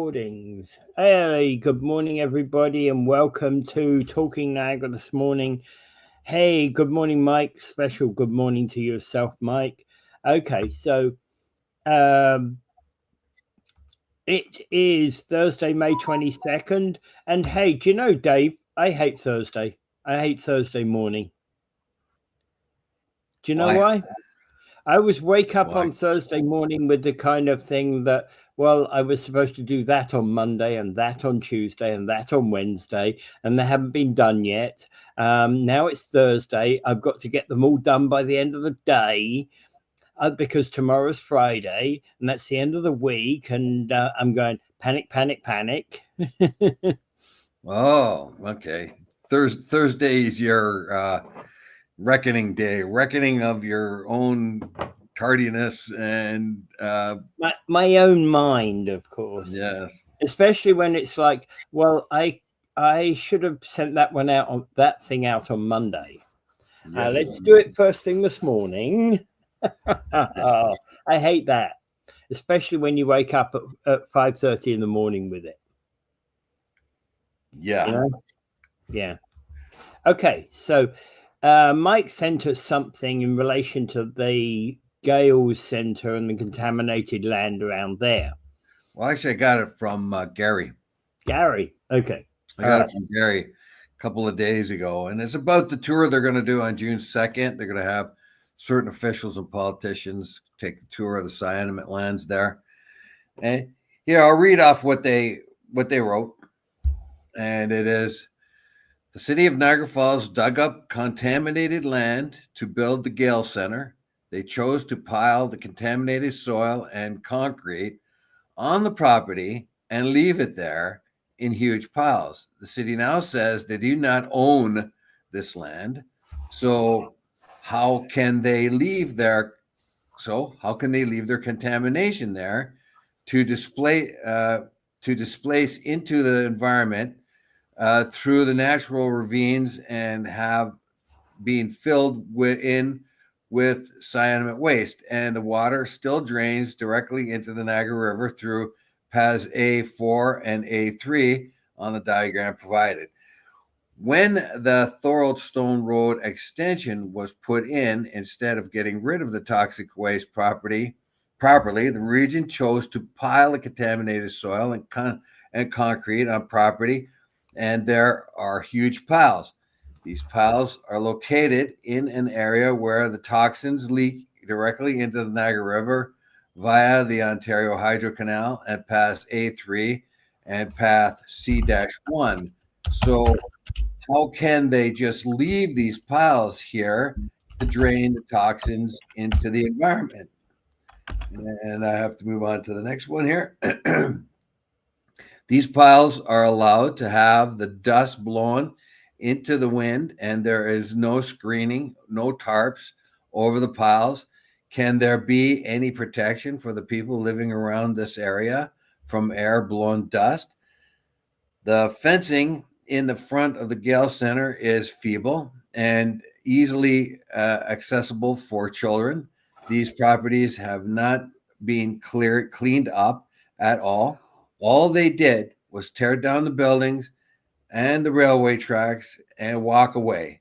recordings. Hey, good morning, everybody, and welcome to Talking Niagara this morning. Hey, good morning, Mike. Special good morning to yourself, Mike. Okay, so it is Thursday, May 22nd. And hey, do you know, Dave, I hate Thursday. I hate Thursday morning. Do you know why? I always wake up on Thursday morning with the kind of thing that, well, I was supposed to do that on Monday and that on Tuesday and that on Wednesday, and they haven't been done yet. Now it's Thursday. I've got to get them all done by the end of the day because tomorrow's Friday, and that's the end of the week. And I'm going panic, panic, panic. Oh, okay. Thursday is your reckoning day, reckoning of your own tardiness and my own mind, of course. Yes. Especially when it's like, well, I should have sent that thing out on Monday. Yes. Let's do it first thing this morning. I hate that, especially when you wake up at 5:30 in the morning with it. Yeah. You know? Yeah. Okay, so Mike sent us something in relation to the Gales Centre and the contaminated land around there. Well, actually, I got it from Gary. Gary, okay. I got it from Gary a couple of days ago, and it's about the tour they're going to do on June 2nd. They're going to have certain officials and politicians take the tour of the Cyanamid lands there. And I'll read off what they wrote, and it is: the city of Niagara Falls dug up contaminated land to build the Gale Center. They chose to pile the contaminated soil and concrete on the property and leave it there in huge piles. The city now says they do not own this land. So how can they leave their contamination there to displace into the environment through the natural ravines and have been filled with cyanamid waste, and the water still drains directly into the Niagara River through paths A4 and A3 on the diagram provided. When the Thorold Stone Road extension was put in, instead of getting rid of the toxic waste properly, the region chose to pile the contaminated soil and concrete on property, and there are huge piles. These piles are located in an area where the toxins leak directly into the Niagara River via the Ontario Hydro Canal and path A3 and path C-1. So how can they just leave these piles here to drain the toxins into the environment? And I have to move on to the next one here. These piles are allowed to have the dust blown into the wind, and there is no screening, no tarps over the piles. Can there be any protection for the people living around this area from air-blown dust? The fencing in the front of the Gale Center is feeble and easily accessible for children. These properties have not been cleaned up at all. All they did was tear down the buildings and the railway tracks and walk away.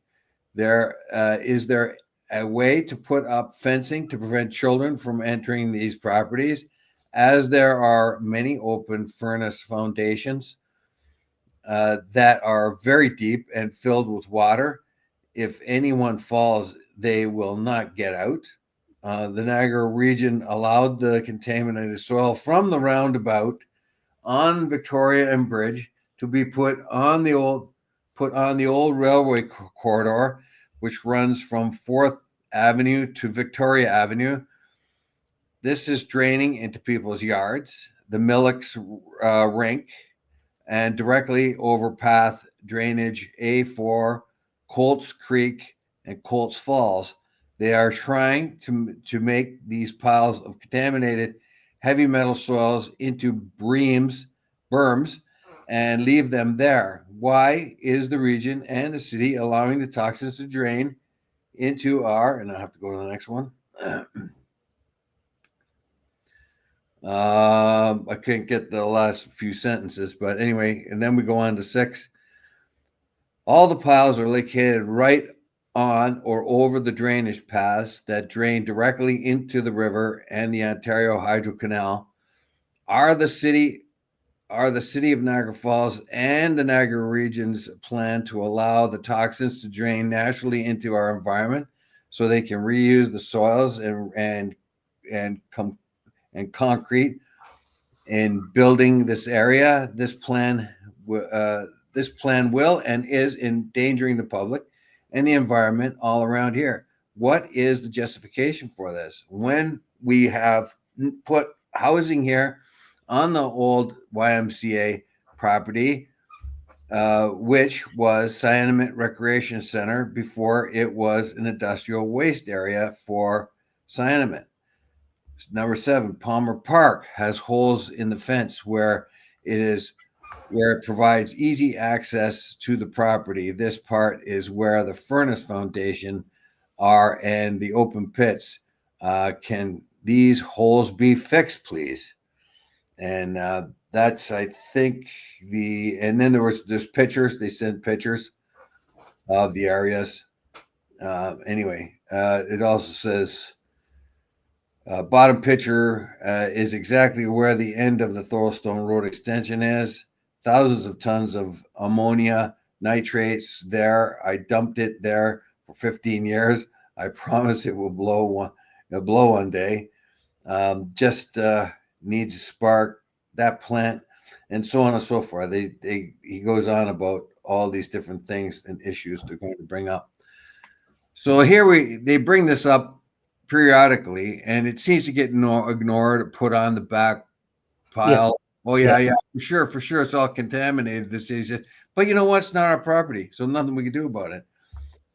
Is there a way to put up fencing to prevent children from entering these properties, as there are many open furnace foundations that are very deep and filled with water? If anyone falls, they will not get out. The Niagara region allowed the contaminated soil from the roundabout on Victoria and Bridge to be put on the old railway corridor, which runs from 4th Avenue to Victoria Avenue. This is draining into people's yards, the Millocks rink, and directly over path drainage A4, Colts Creek, and Colts Falls. They are trying to make these piles of contaminated heavy metal soils into berms and leave them there. Why is the region and the city allowing the toxins to drain into and I have to go to the next one. I couldn't get the last few sentences, but anyway, and then we go on to 6. All the piles are located right on or over the drainage paths that drain directly into the river and the Ontario Hydro Canal. Are the city of Niagara Falls and the Niagara region's plan to allow the toxins to drain naturally into our environment so they can reuse the soils and concrete in building this area? This plan will and is endangering the public and the environment all around here. What is the justification for this? When we have put housing here on the old YMCA property, which was Cyanamid Recreation Center before it was an industrial waste area for cyanamid. Number 7, Palmer Park has holes in the fence where it provides easy access to the property. This part is where the furnace foundation are and the open pits. Can these holes be fixed, please? And that's, I think, and then there's pictures. They sent pictures of the areas. Anyway, it also says, bottom picture is exactly where the end of the Thorlstone Road extension is. Thousands of tons of ammonia nitrates there. I dumped it there for 15 years. I promise it will blow one day. Just needs to spark that plant, and so on and so forth. He goes on about all these different things and issues they're going to bring up. So here they bring this up periodically, and it seems to get ignored or put on the back pile. Oh yeah, for sure, it's all contaminated. The city says, but you know what? It's not our property, so nothing we can do about it.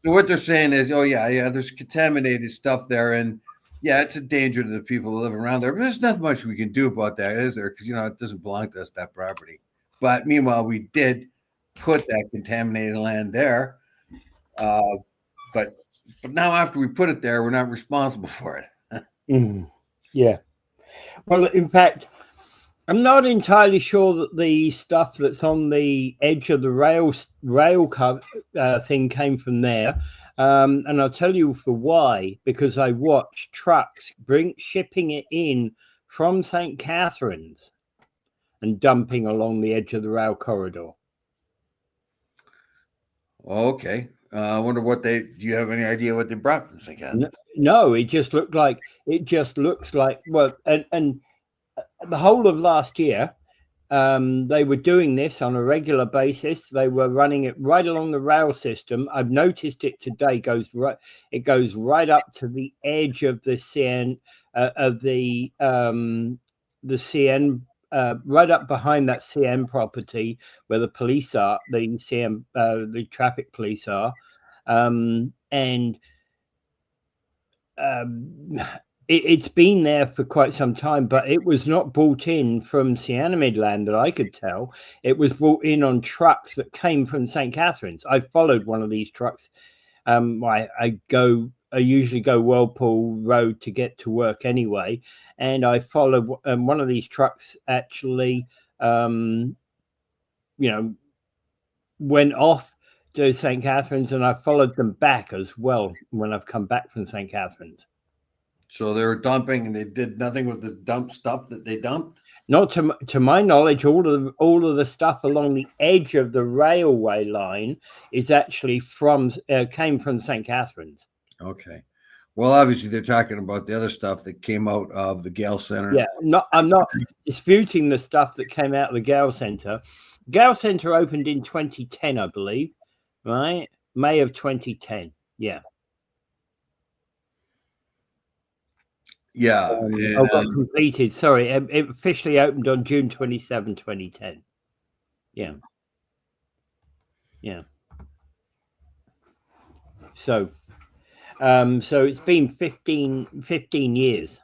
So what they're saying is, oh yeah, there's contaminated stuff there, and yeah, it's a danger to the people who live around there. But there's not much we can do about that, is there? Because it doesn't belong to us, that property. But meanwhile, we did put that contaminated land there. But now after we put it there, we're not responsible for it. Yeah. Well, in fact, I'm not entirely sure that the stuff that's on the edge of the rail thing came from there. And I'll tell you for why, because I watched trucks shipping it in from St. Catharines and dumping along the edge of the rail corridor. Okay. I wonder do you have any idea what they brought from St. Catharines? No, it just looks like, well, and the whole of last year, they were doing this on a regular basis. They were running it right along the rail system. I've noticed it today. It goes right up to the edge of the CN right up behind that CN property where the police are, the traffic police are, and it's been there for quite some time, but it was not brought in from Cyanamid land that I could tell. It was brought in on trucks that came from St. Catharines. I followed one of these trucks. I usually go Whirlpool Road to get to work anyway, and I followed one of these trucks actually, went off to St. Catharines, and I followed them back as well when I've come back from St. Catharines. So they were dumping, and they did nothing with the dump stuff that they dumped? Not to my knowledge, all of the stuff along the edge of the railway line is actually came from St. Catharines. Okay. Well, obviously they're talking about the other stuff that came out of the Gale Center. Yeah, I'm not disputing the stuff that came out of the Gale Center. Gale Center opened in 2010, I believe, right? May of 2010. Yeah. Yeah. Got completed. Sorry, it officially opened on June 27, 2010. Yeah. Yeah. So it's been 15 years.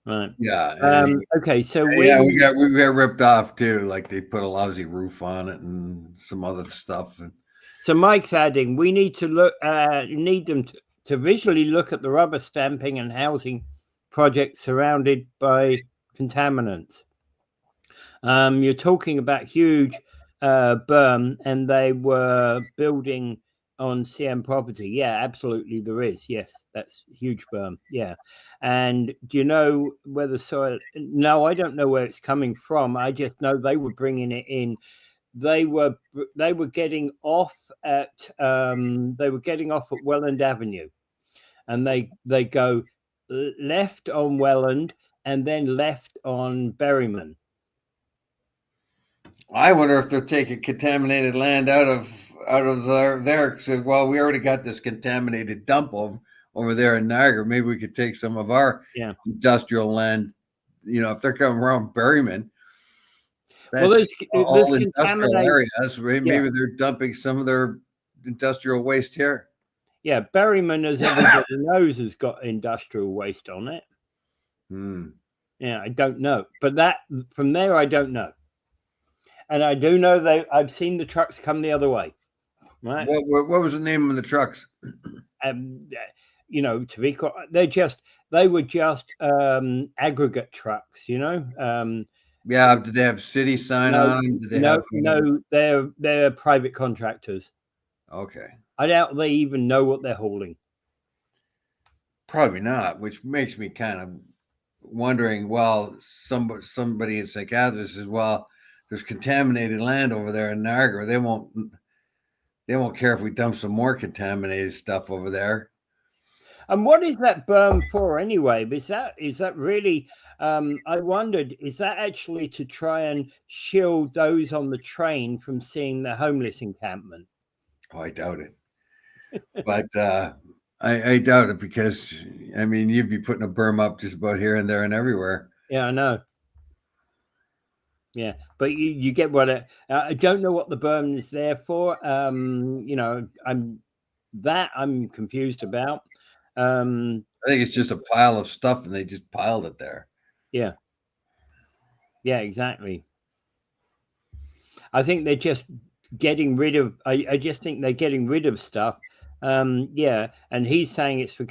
Right. Yeah. Okay. So we got ripped off too. Like they put a lousy roof on it and some other stuff. So Mike's adding, we need to need them to visually look at the rubber stamping and housing project surrounded by contaminants. You're talking about huge berm, and they were building on CM property. Yeah, absolutely, there is. Yes, that's huge berm. Yeah. And do you know where the soil? No, I don't know where it's coming from. I just know they were bringing it in. They were getting off at Welland Avenue, and they go left on Welland and then left on Berryman. I wonder if they're taking contaminated land out of there. So, well, we already got this contaminated dump over there in Niagara. Maybe we could take some of our industrial land. You know, if they're coming around Berryman, that's all industrial areas. Maybe they're dumping some of their industrial waste here. Yeah, Berryman, as everybody knows, has got industrial waste on it. Yeah, I don't know, but that from there, I don't know. And I do know I've seen the trucks come the other way. Right? What was the name of the trucks? You know, to be quite, they were just aggregate trucks. You know. Yeah. Did they have city sign on them? Did they no, they're private contractors. Okay. I doubt they even know what they're hauling. Probably not, which makes me kind of wondering. Well, somebody in St. Catharines says, well, there's contaminated land over there in Niagara. They won't care if we dump some more contaminated stuff over there. And what is that berm for anyway? Is that really? I wondered, is that actually to try and shield those on the train from seeing the homeless encampment? Oh, I doubt it. But I doubt it, because I mean, you'd be putting a berm up just about here and there and everywhere. Yeah, I know. Yeah, but you get what I don't know what the berm is there for. You know, I'm confused about. I think it's just a pile of stuff, and they just piled it there. Yeah. Yeah, exactly. I think they're just getting rid of. I just think they're getting rid of stuff. Yeah, and he's saying it's for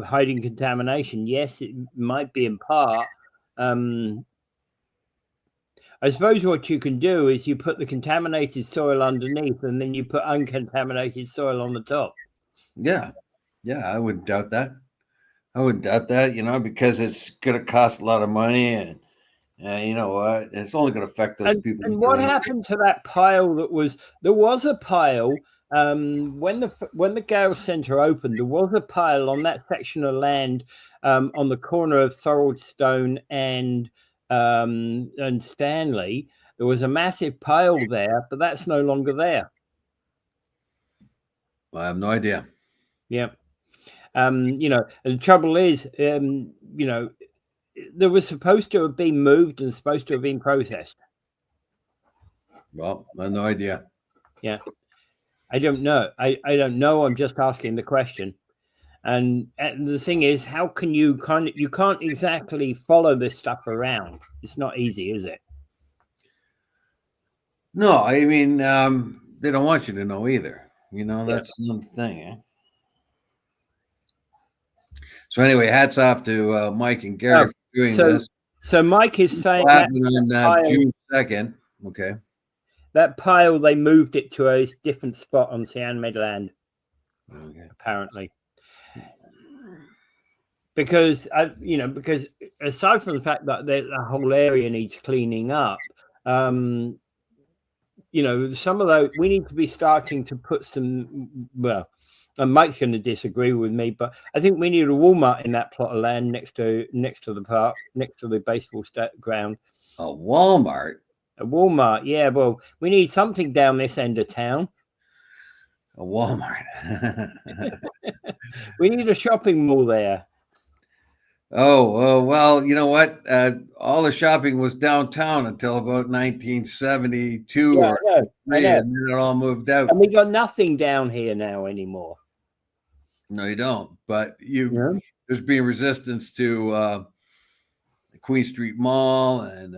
hiding contamination. Yes, it might be in part. I suppose what you can do is you put the contaminated soil underneath, and then you put uncontaminated soil on the top. Yeah, I wouldn't doubt that. You know, because it's going to cost a lot of money, and you know what? It's only going to affect those people. And what happened to that pile there was a pile when the Gale Centre opened, there was a pile on that section of land on the corner of Thoroldstone and Stanley. There was a massive pile there, but that's no longer there. I have no idea. Yeah. You know, the trouble is, you know, there was supposed to have been moved and supposed to have been processed. Well, I have no idea. Yeah. I don't know. I don't know. I'm just asking the question. And the thing is, how can you can't exactly follow this stuff around. It's not easy, is it? No, I mean, they don't want you to know either. You know, that's another thing. Eh? So anyway, hats off to Mike and Gary for doing this. So Mike is saying that on June 2nd. Okay. That pile, they moved it to a different spot on Sian Midland. Okay. Apparently. Because aside from the fact that the whole area needs cleaning up, you know, some of those we need to be starting to put some. Well, and Mike's going to disagree with me, but I think we need a Walmart in that plot of land next to the park, next to the baseball ground. A Walmart. A Walmart, yeah. Well, we need something down this end of town. A Walmart. We need a shopping mall there. Oh, well, you know what? All the shopping was downtown until about 1972 I know. and then it all moved out. And we got nothing down here now anymore. No, you don't. But there's been resistance to Queen Street Mall, and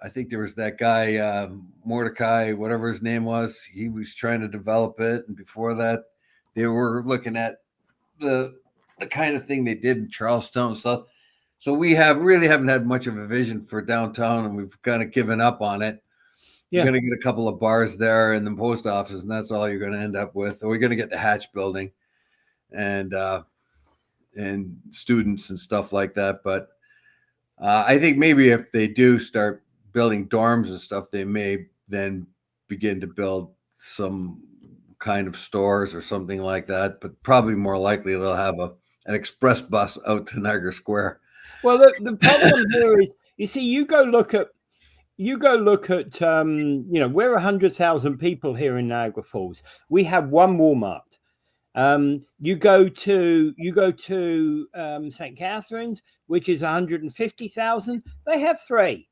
I think there was that guy Mordecai, whatever his name was. He was trying to develop it, and before that, they were looking at the kind of thing they did in Charlestown and stuff. So we really haven't had much of a vision for downtown, and we've kind of given up on it. You're going to get a couple of bars there and the post office, and that's all you're going to end up with. Or we're going to get the Hatch building and students and stuff like that. But I think maybe if they do start building dorms and stuff, they may then begin to build some kind of stores or something like that. But probably more likely they'll have an express bus out to Niagara Square. Well, the problem here is, you see, you go look at, we're 100,000 people here in Niagara Falls. We have one Walmart. You go to St. Catharines, which is 150,000. They have 3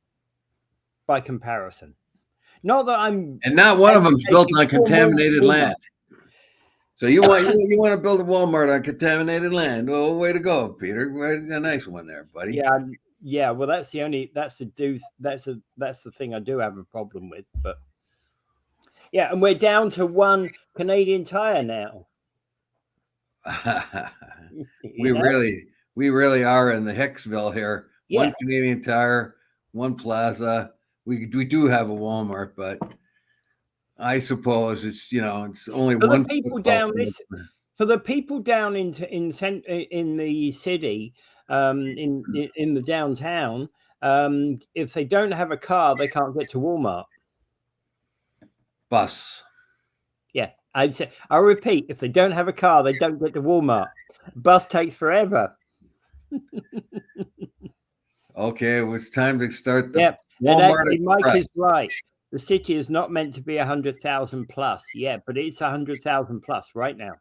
by comparison. Not that I'm, and not one of them's built on contaminated land. So you want to build a Walmart on contaminated land? Oh, way to go, Peter! A nice one there, buddy. Yeah. Well, that's the thing I do have a problem with. But yeah, and we're down to 1 Canadian Tire now. we really are in the Hicksville here. Yeah. 1 Canadian Tire, 1 Plaza. We do have a Walmart, but I suppose it's it's only for one. The people down for the people down in the city, in the downtown, if they don't have a car, they can't get to Walmart. Bus. Yeah, I'll repeat: if they don't have a car, they don't get to Walmart. Bus takes forever. Okay, well, it's time to start the Walmart. And Mike is right. The city is not meant to be 100,000 plus yet, but it's 100,000 plus right now.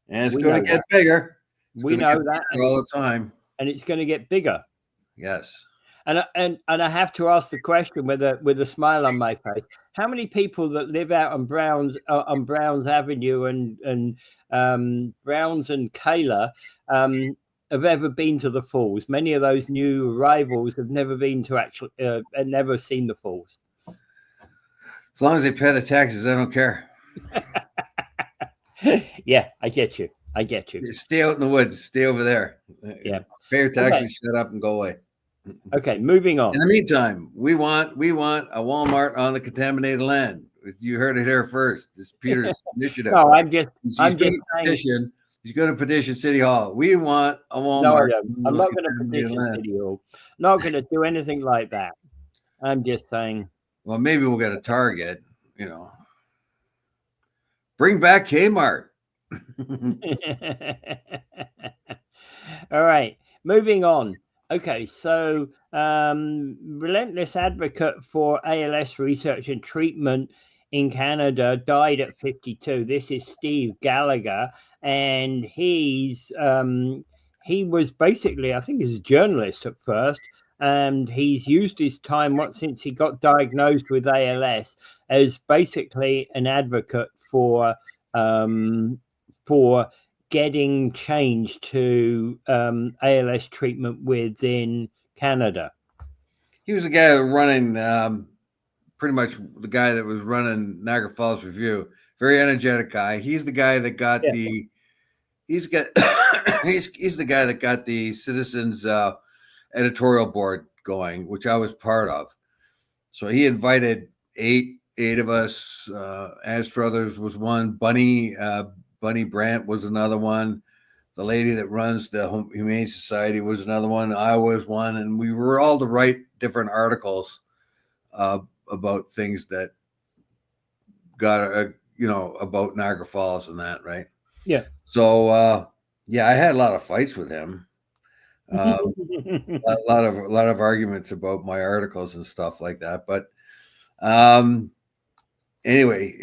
And it's going to get bigger. We know that all the time, and it's going to get bigger. Yes. And I have to ask the question with a smile on my face: how many people that live out on Browns Avenue and Browns and Kayla have ever been to the falls? Many of those new arrivals have never been to never seen the falls. As long as they pay the taxes, I don't care. Yeah, I get you. Stay out in the woods. Stay over there. Yeah. Pay your taxes, shut up, and go away. Okay, moving on. In the meantime, we want a Walmart on the contaminated land. You heard it here first. This is Peter's initiative. No, I'm just saying. He's going to petition City Hall. We want a Walmart. No, I'm not going to petition City Hall. Not going to do anything like that. I'm just saying. Well, maybe we'll get a Target. Bring back Kmart. All right, moving on. Okay, so relentless advocate for ALS research and treatment in Canada died at 52. This is Steve Gallagher, and he was basically, I think he's a journalist at first, and he's used his time since he got diagnosed with ALS as basically an advocate for getting change to ALS treatment within Canada. He was the guy running, pretty much the guy that was running Niagara Falls Review. Very energetic guy. He's the guy that got he's the guy that got the Citizens editorial board going, which I was part of. So he invited eight of us. Astrothers was one. Bunny Brandt was another one. The lady that runs the Humane Society was another one. I was one, and we were all to write different articles about things that got about Niagara Falls and that, right? Yeah. So I had a lot of fights with him. A lot of arguments about my articles and stuff like that. But anyway,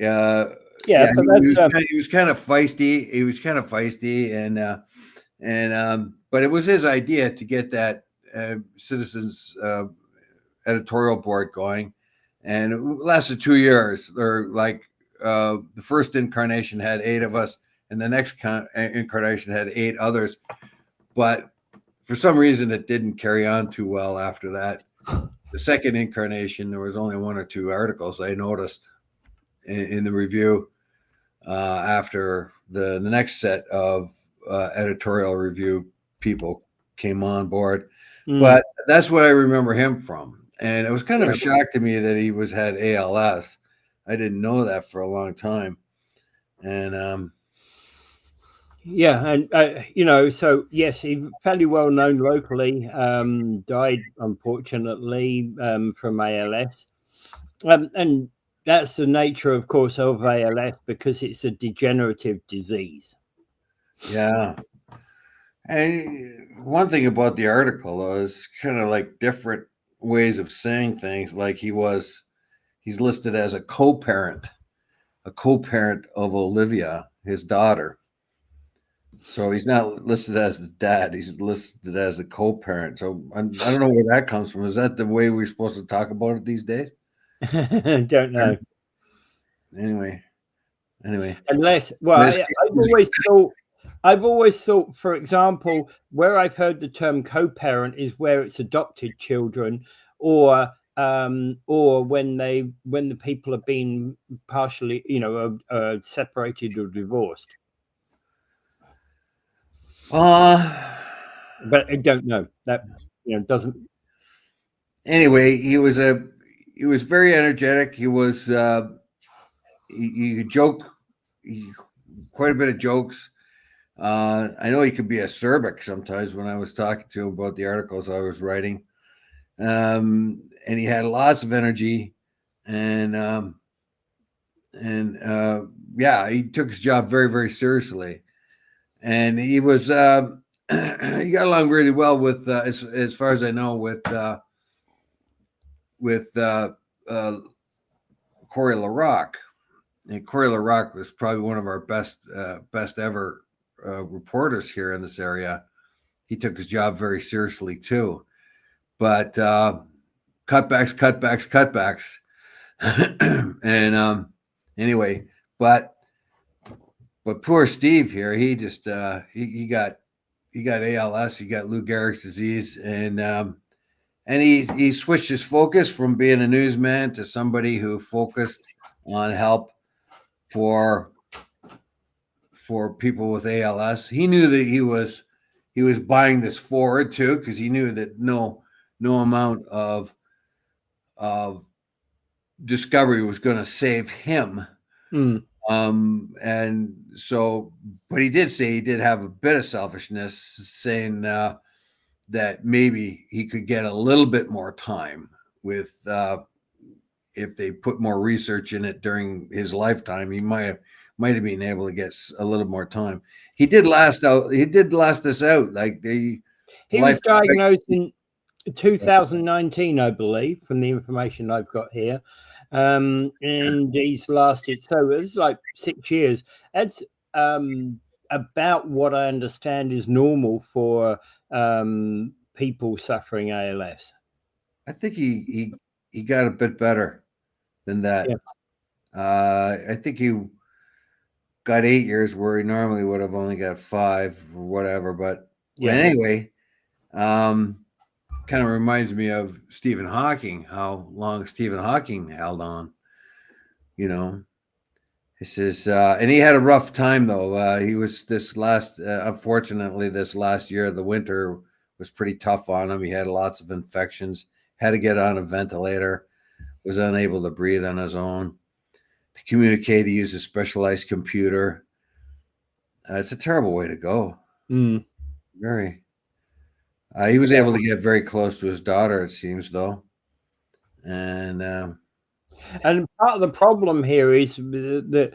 he was kind of feisty. He was kind of feisty, and but it was his idea to get that Citizens editorial board going, and it lasted 2 years. Or like the first incarnation had 8 of us, and the next incarnation had 8 others, but for some reason it didn't carry on too well after that. The second incarnation, there was only 1 or 2 articles I noticed in the review after the next set of editorial review people came on board. But that's what I remember him from. And it was kind of a Yeah. shock to me that he had ALS. I didn't know that for a long time. And Yeah, and so yes, he's fairly well known locally. Died unfortunately from ALS, and that's the nature, of course, of ALS because it's a degenerative disease. yeah. And one thing about the article though, is kind of like different ways of saying things. Like he's listed as a co-parent of Olivia, his daughter. So he's not listed as the dad; he's listed as a co-parent. So I don't know where that comes from. Is that the way we're supposed to talk about it these days? Don't know. Anyway, Unless, well, I've always thought, for example, where I've heard the term co-parent is where it's adopted children, or when the people have been partially, separated or divorced. But I don't know. That doesn't. Anyway, he was very energetic. He was he could joke, quite a bit of jokes. I know he could be acerbic sometimes when I was talking to him about the articles I was writing. And he had lots of energy, and yeah, he took his job very, very seriously, and he was he got along really well with as far as I know with Corey LaRocque. And Corey LaRocque was probably one of our best ever reporters here in this area. He took his job very seriously too, but cutbacks, and anyway, but poor Steve here, he just he got ALS, he got Lou Gehrig's disease, and he switched his focus from being a newsman to somebody who focused on help for people with ALS. He knew that he was buying this forward too, because he knew that no amount of discovery was going to save him. And so, but he did say he did have a bit of selfishness, saying that maybe he could get a little bit more time with if they put more research in it during his lifetime. He might have been able to get a little more time. He did last this out. Like he was diagnosed in 2019, I believe, from the information I've got here. And he's lasted, so it's like 6 years. That's about what I understand is normal for people suffering ALS. I think he got a bit better than that. Yeah. I think he got 8 years where he normally would have only got 5 or whatever. But anyway, kind of reminds me of Stephen Hawking, how long Stephen Hawking held on. He says, and he had a rough time though. He was unfortunately, this last year, the winter was pretty tough on him. He had lots of infections, had to get on a ventilator, was unable to breathe on his own. To communicate, he used a specialized computer. It's a terrible way to go. Very. He was able to get very close to his daughter, it seems, though. And part of the problem here is that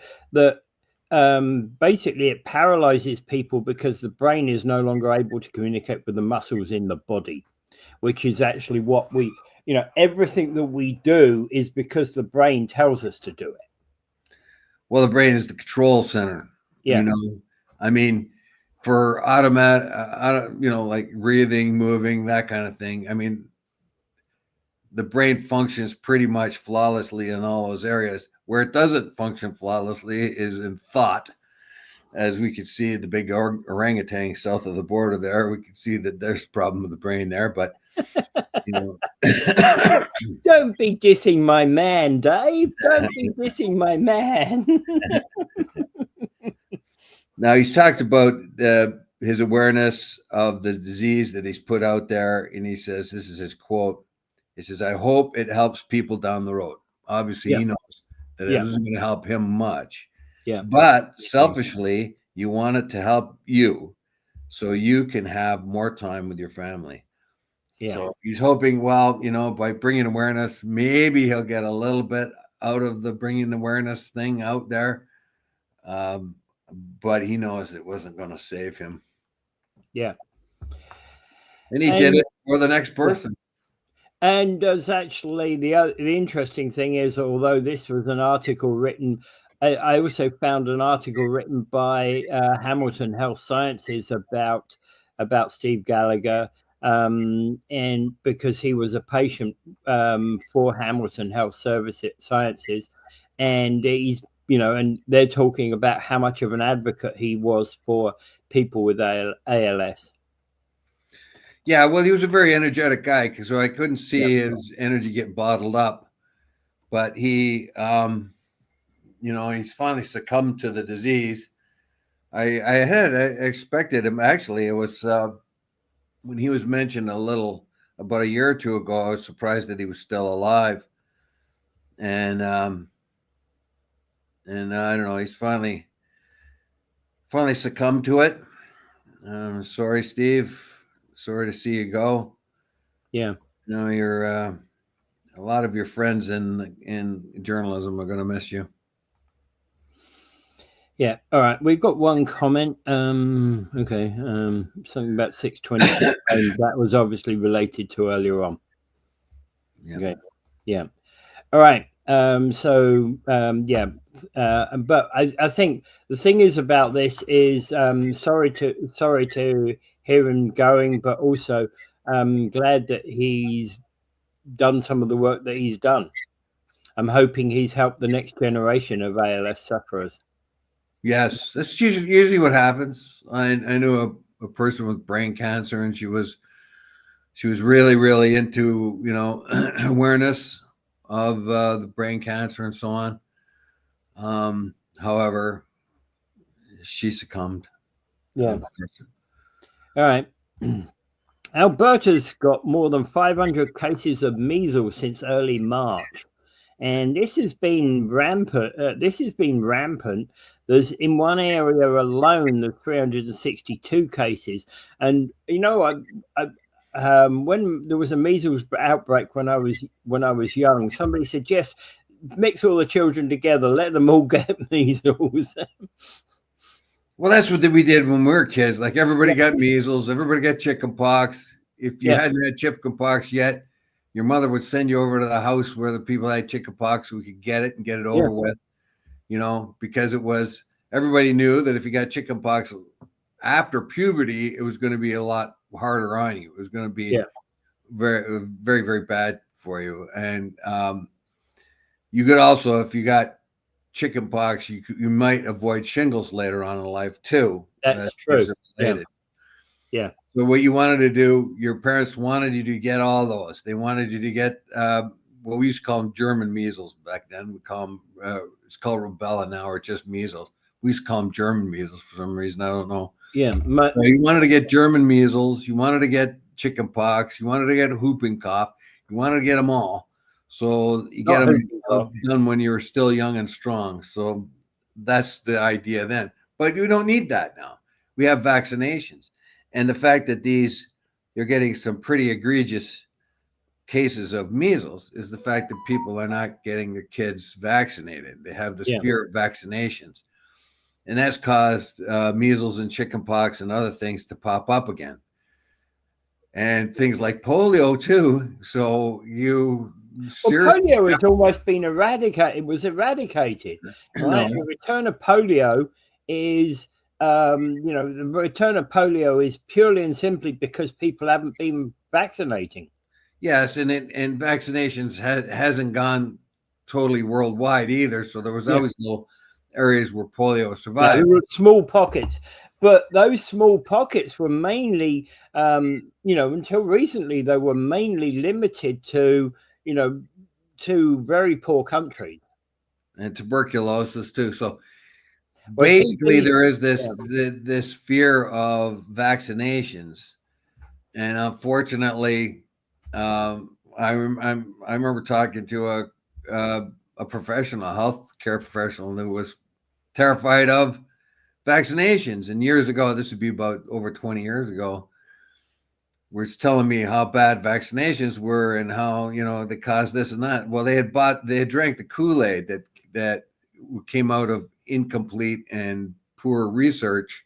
basically it paralyzes people because the brain is no longer able to communicate with the muscles in the body, which is actually what everything that we do is because the brain tells us to do it. Well, the brain is the control center. Yeah. I mean, for automatic, like breathing, moving, that kind of thing. I mean, the brain functions pretty much flawlessly in all those areas. Where it doesn't function flawlessly is in thought. As we could see the big orangutan south of the border there, we could see that there's a problem with the brain there. But, Don't be dissing my man, Dave. Don't be dissing my man. Now, he's talked about his awareness of the disease that he's put out there. And he says, this is his quote. He says, I hope it helps people down the road. Obviously, he knows that it isn't going to help him much. Yeah. But selfishly, you want it to help you so you can have more time with your family. Yeah. So he's hoping, well, by bringing awareness, maybe he'll get a little bit out of the bringing awareness thing out there. But he knows it wasn't going to save him. Yeah. And he did it for the next person. And there's actually the interesting thing is, although this was an article written, I also found an article written by Hamilton Health Sciences about Steve Gallagher, and because he was a patient for Hamilton Health Sciences, and he's and they're talking about how much of an advocate he was for people with ALS. Yeah, well, he was a very energetic guy, so I couldn't see his energy get bottled up. But he, he's finally succumbed to the disease. I had expected him. Actually, it was when he was mentioned about a year or two ago. I was surprised that he was still alive. And I don't know. He's finally succumbed to it. Sorry, Steve. Sorry to see you go. Yeah. You're a lot of your friends in journalism are going to miss you. Yeah. All right. We've got one comment. Okay. Something about 626. That was obviously related to earlier on. Yeah. Okay. Yeah. All right. But I think the thing is about this is sorry to hear him going, but also glad that he's done some of the work that he's done. I'm hoping he's helped the next generation of ALS sufferers. Yes, that's usually what happens. I knew a person with brain cancer, and she was really, really into awareness of the brain cancer and so on. However, she succumbed. Yeah. All right. Alberta's got more than 500 cases of measles since early March, and this has been rampant. There's in one area alone, there's 362 cases, and when there was a measles outbreak when I was young, somebody said, yes, mix all the children together, let them all get measles. Well, that's what we did when we were kids. Like everybody got measles, everybody got chickenpox. If you hadn't had chickenpox yet, your mother would send you over to the house where the people had chickenpox so we could get it and get it over with, because everybody knew that if you got chickenpox after puberty, it was going to be a lot harder on you. It was going to be very, very, very bad for you. And you could also, if you got chickenpox, you might avoid shingles later on in life too. That's true. Yeah. So what you wanted to do, your parents wanted you to get all those. They wanted you to get what we used to call them German measles back then. We call them it's called rubella now, or just measles. We used to call them German measles for some reason. I don't know. Yeah. So you wanted to get German measles. You wanted to get chickenpox. You wanted to get whooping cough. You wanted to get them all. So you get them done when you were still young and strong. So that's the idea then. But you don't need that now. We have vaccinations. And the fact that you're getting some pretty egregious cases of measles is the fact that people are not getting their kids vaccinated. They have this fear of vaccinations. And that's caused measles and chickenpox and other things to pop up again. And things like polio too. So polio has almost been eradicated. It was eradicated. Right? The return of polio is, the return of polio is purely and simply because people haven't been vaccinating. Yes, and vaccinations hasn't gone totally worldwide either. So there was always little areas where polio survived. There were small pockets. But those small pockets were mainly, until recently, they were mainly limited to, to very poor countries. And tuberculosis too. So basically there is this fear of vaccinations, and unfortunately, I remember talking to a professional, a healthcare professional, that was terrified of vaccinations. And years ago, this would be about over 20 years ago, was telling me how bad vaccinations were and how, they caused this and that. Well, they had drank the Kool-Aid that came out of incomplete and poor research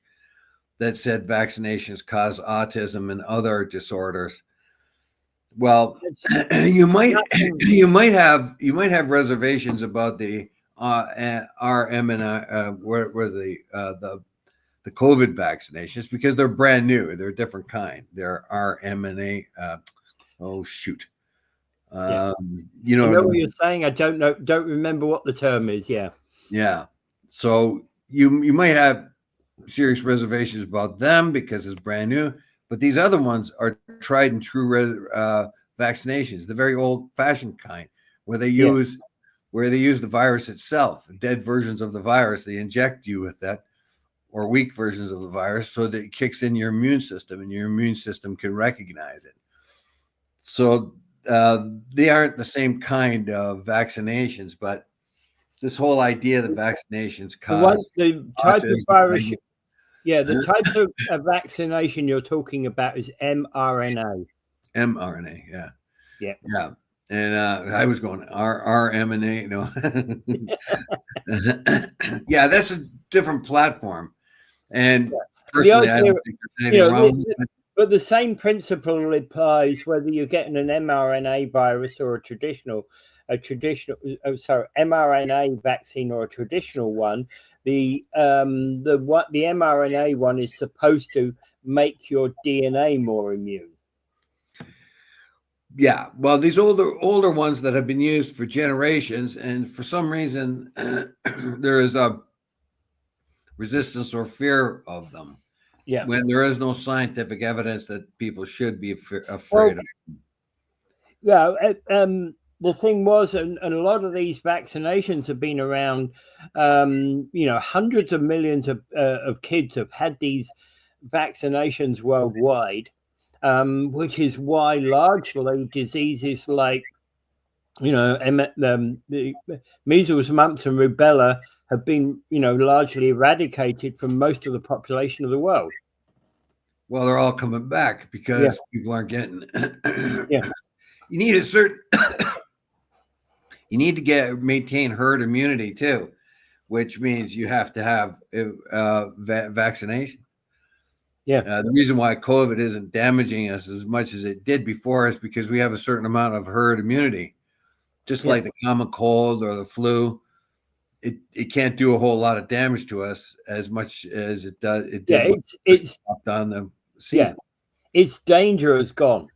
that said vaccinations cause autism and other disorders. Well, you might have reservations about the RMNI, where the COVID vaccinations, because they're brand new. They're a different kind. They're RMNA. Oh shoot. You know what you're saying? I don't remember what the term is. Yeah. So you might have serious reservations about them because it's brand new, but these other ones are tried and true vaccinations, the very old-fashioned kind, where they use the virus itself, dead versions of the virus. They inject you with that, or weak versions of the virus, so that it kicks in your immune system, and your immune system can recognize it. So they aren't the same kind of vaccinations, but this whole idea that vaccinations cause the type of virus. The type of vaccination you're talking about is mRNA. mRNA, yeah. And I was going RMNA, yeah, that's a different platform. And personally, I don't think there's anything wrong with it. But the same principle applies whether you're getting an mRNA virus or a mRNA vaccine or a traditional one. The mRNA one is supposed to make your DNA more immune. Yeah, well, these older ones that have been used for generations, and for some reason there is a resistance or fear of them. Yeah, when there is no scientific evidence that people should be afraid of. Yeah, the thing was, and a lot of these vaccinations have been around. Hundreds of millions of kids have had these vaccinations worldwide, which is why largely diseases like, the measles, mumps, and rubella have been, largely eradicated from most of the population of the world. Well, they're all coming back because people aren't getting. You need you need to maintain herd immunity too, which means you have to have vaccination. The reason why COVID isn't damaging us as much as it did before is because we have a certain amount of herd immunity. Just like the common cold or the flu, it can't do a whole lot of damage to us as much as it does. It did. It's on the scene. Its danger is gone.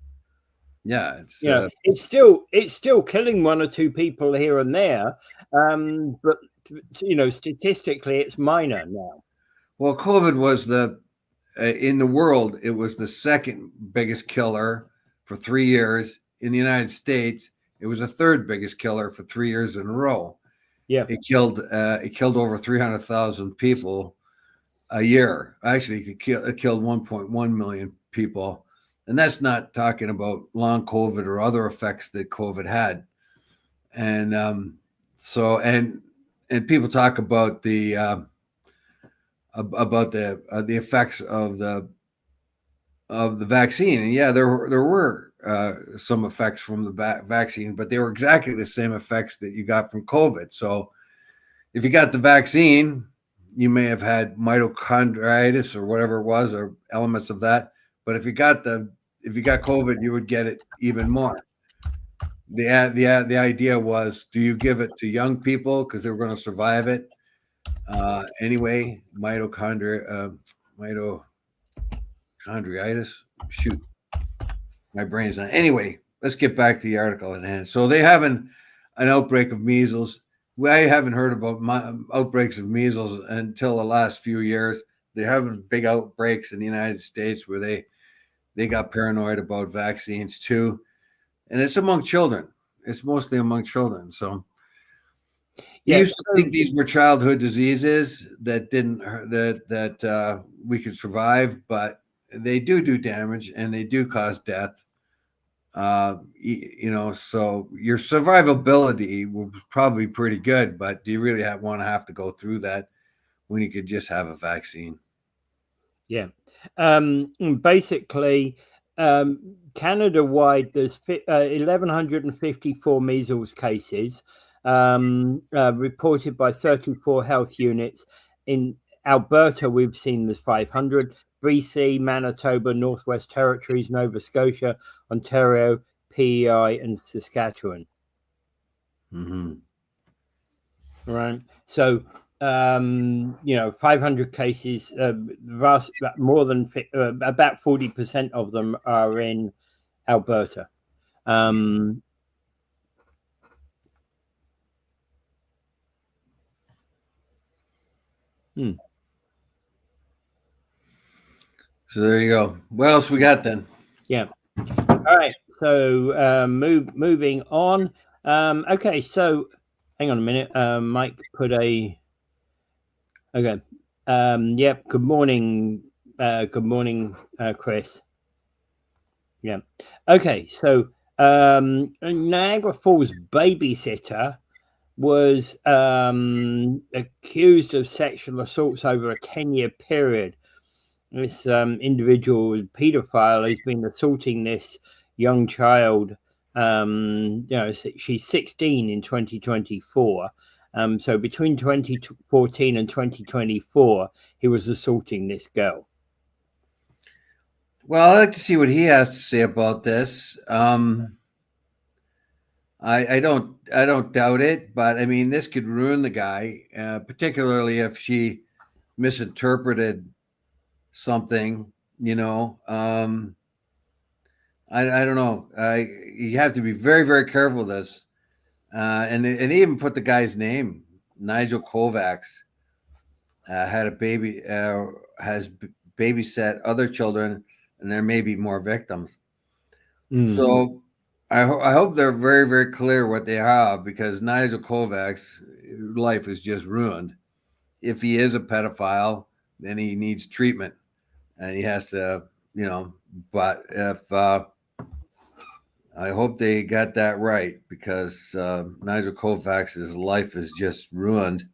Yeah, it's still killing one or two people here and there, but statistically, it's minor now. Well, COVID was in the world, it was the second biggest killer for 3 years. In the United States, it was the third biggest killer for 3 years in a row. Yeah, it killed over 300,000 people a year. Actually, it killed 1.1 million people, and that's not talking about long COVID or other effects that COVID had. And and people talk about the effects of the vaccine, and there were some effects from the vaccine, but they were exactly the same effects that you got from COVID. So if you got the vaccine, you may have had mitochondritis or whatever it was, or elements of that. But if you got COVID, you would get it even more. The idea was, do you give it to young people because they were going to survive it anyway? Mitochondritis. Shoot, my brain's not. Anyway, let's get back to the article at hand. So they have an outbreak of measles. I haven't heard about outbreaks of measles until the last few years. They're having big outbreaks in the United States where they got paranoid about vaccines too. And it's among children. It's mostly among children. So We used to think these were childhood diseases that didn't that we could survive, but they do damage and they do cause death. You know, so your survivability will probably be pretty good, but do you really want to have to go through that when you could just have a vaccine? Yeah. Basically, Canada-wide, there's 1,154 measles cases reported by 34 health units. In Alberta, we've seen there's 500. BC, Manitoba, Northwest Territories, Nova Scotia, Ontario, PEI, and Saskatchewan. Mm-hmm. Right. So, you know, 500 cases, more than about 40% of them are in Alberta. So there you go. What else we got then? Yeah. All right. So moving on. Okay. So hang on a minute. Mike put a. Okay. Yep. Good morning. Good morning, Chris. Yeah. Okay. So Niagara Falls babysitter was accused of sexual assaults over a 10-year period. This individual, pedophile, has been assaulting this young child. You know, she's 16 in 2024. So between 2014 and 2024, he was assaulting this girl. Well, I'd like to see what he has to say about this. I don't doubt it, but I mean, this could ruin the guy, particularly if she misinterpreted something. You know, I don't know. You have to be very, very careful with this. And they even put the guy's name, Nigel Kovacs, had a baby, has babysat other children, and there may be more victims. So I hope they're very, very clear what they have, because Nigel Kovacs' life is just ruined. If he is a pedophile, then he needs treatment, and he has to, you know. But if I hope they got that right, because Nigel Kovacs' life is just ruined.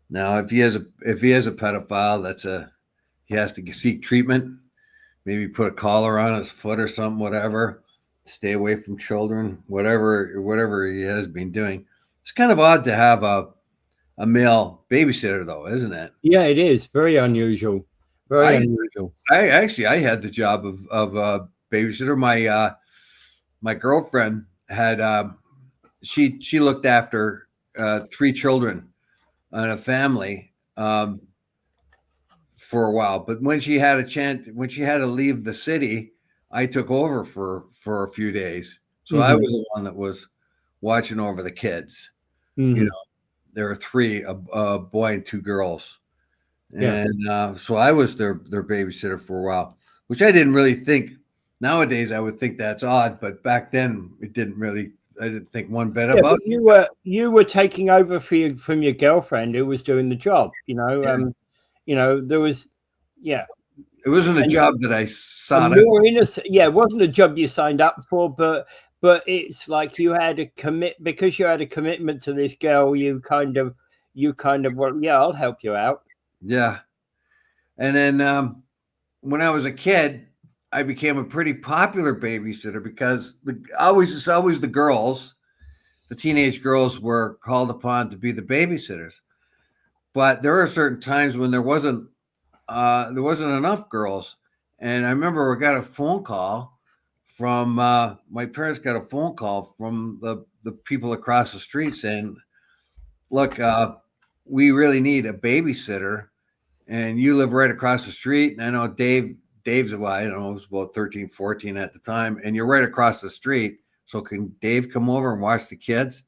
Now, if he is a pedophile, he has to seek treatment. Maybe put a collar on his foot or something, whatever. Stay away from children, whatever he has been doing. It's kind of odd to have a male babysitter, though, isn't it? Yeah, it is very unusual. Very unusual. I had the job of babysitter. My girlfriend had she looked after 3 children and a family for a while. But when she had to leave the city, I took over for a few days. So I was the one that was watching over the kids. You know, there were 3, a boy and 2 girls. And so I was their babysitter for a while, which I didn't really think. Nowadays, I would think that's odd, but back then I didn't think one bit about it. You were taking over from your girlfriend who was doing the job, you know. Yeah. You know, there was, it wasn't a job that I sought out. Yeah, it wasn't a job you signed up for, but it's like you had a because you had a commitment to this girl. You kind of well, yeah, I'll help you out. Yeah. And then when I was a kid, I became a pretty popular babysitter, because it's always the girls, the teenage girls, were called upon to be the babysitters. But there are certain times when there wasn't enough girls. And I remember we got a phone call from my parents got a phone call from the people across the street saying, look, we really need a babysitter, and you live right across the street. And I know Dave's, well, I don't know, it was about 13, 14 at the time, and you're right across the street. So can Dave come over and watch the kids?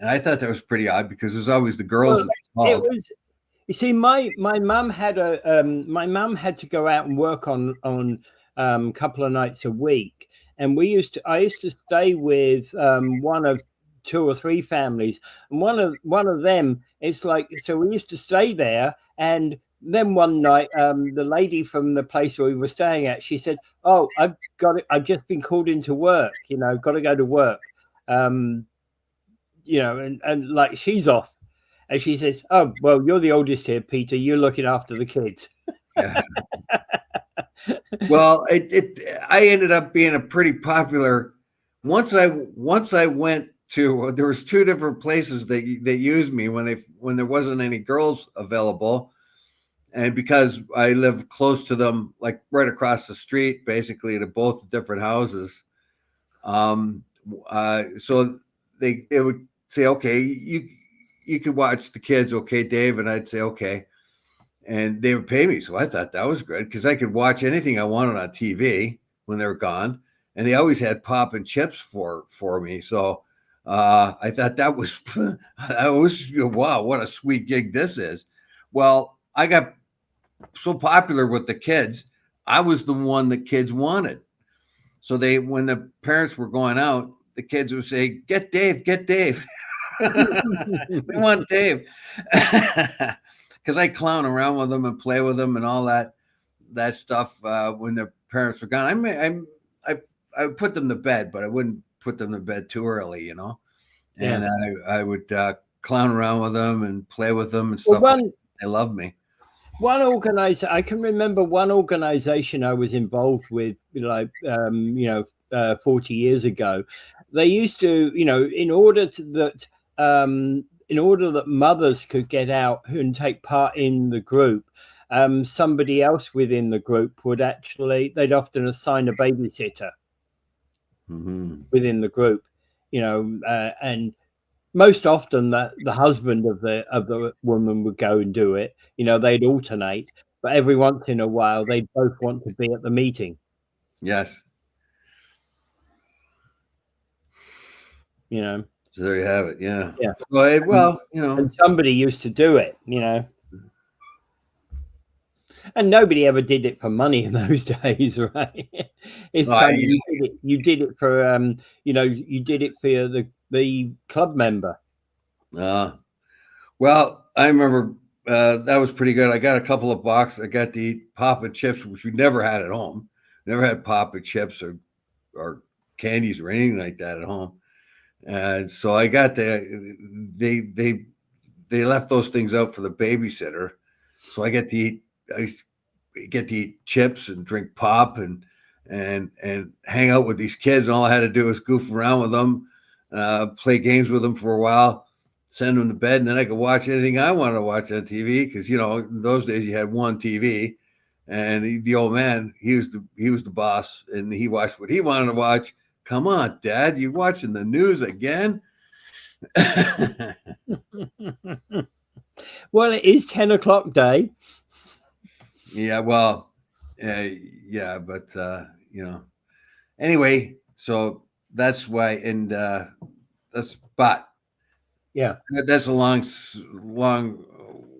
And I thought that was pretty odd, because there's always the girls. Well, you see, my mum had to go out and work on couple of nights a week, and I used to stay with one of 2 or 3 families, and one of them, it's like, so we used to stay there, and then one night, the lady from the place where we were staying at, she said, "Oh, I've just been called into work. Got to go to work." And like she's off, and she says, "Oh, well, you're the oldest here, Peter. You're looking after the kids." Yeah. Well, I ended up being a pretty popular. Once I went to, there was 2 different places that used me when there wasn't any girls available, and because I live close to them, like right across the street, basically, to both different houses. So they would say, "Okay, you can watch the kids, okay, Dave?" And I'd say, "Okay." And they would pay me. So I thought that was good because I could watch anything I wanted on TV when they were gone. And they always had pop and chips for me. So I thought that was, wow, what a sweet gig this is. Well, I got so popular with the kids, I was the one the kids wanted. So when the parents were going out, the kids would say, "Get Dave, get Dave." We want Dave. Because I clown around with them and play with them and all that stuff when their parents were gone. I would put them to bed, but I wouldn't put them to bed too early, And Yeah. I would clown around with them and play with them and stuff. Well, they love me. I can remember one organization I was involved with, like 40 years ago. They used to, in order that mothers could get out and take part in the group, somebody else within the group they'd often assign a babysitter within the group, and most often the husband of the woman would go and do it. They'd alternate, but every once in a while they'd both want to be at the meeting. Yes. So there you have it. Yeah. Yeah. Well, and somebody used to do it, and nobody ever did it for money in those days, right? It's kind of, you did it for you did it for the club member. Well, I remember that was pretty good. I got a couple of boxes. I got the pop and chips, which we never had at home. Never had pop and chips or candies or anything like that at home. And so I got they left those things out for the babysitter. So I get to eat chips and drink pop and hang out with these kids. And all I had to do was goof around with them, play games with them for a while, send them to bed, and then I could watch anything I wanted to watch on TV. Because in those days you had one TV, and the old man, he was the boss, and he watched what he wanted to watch. Come on, Dad, you watching the news again? Well, it is 10 o'clock day. Yeah, well, yeah, but anyway, so that's why, and yeah, that's a long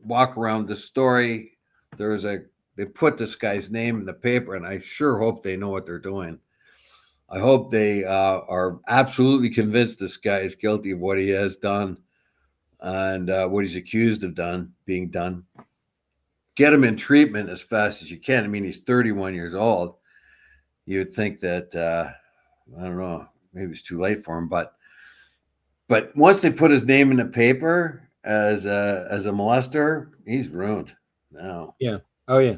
walk around the story. They put this guy's name in the paper, and I sure hope they know what they're doing. I hope they are absolutely convinced this guy is guilty of what he has done and what he's accused of being done. Get him in treatment as fast as you can. I mean, he's 31 years old. You would think that, I don't know, maybe it's too late for him, but once they put his name in the paper as a molester, he's ruined now. Yeah. Oh, yeah.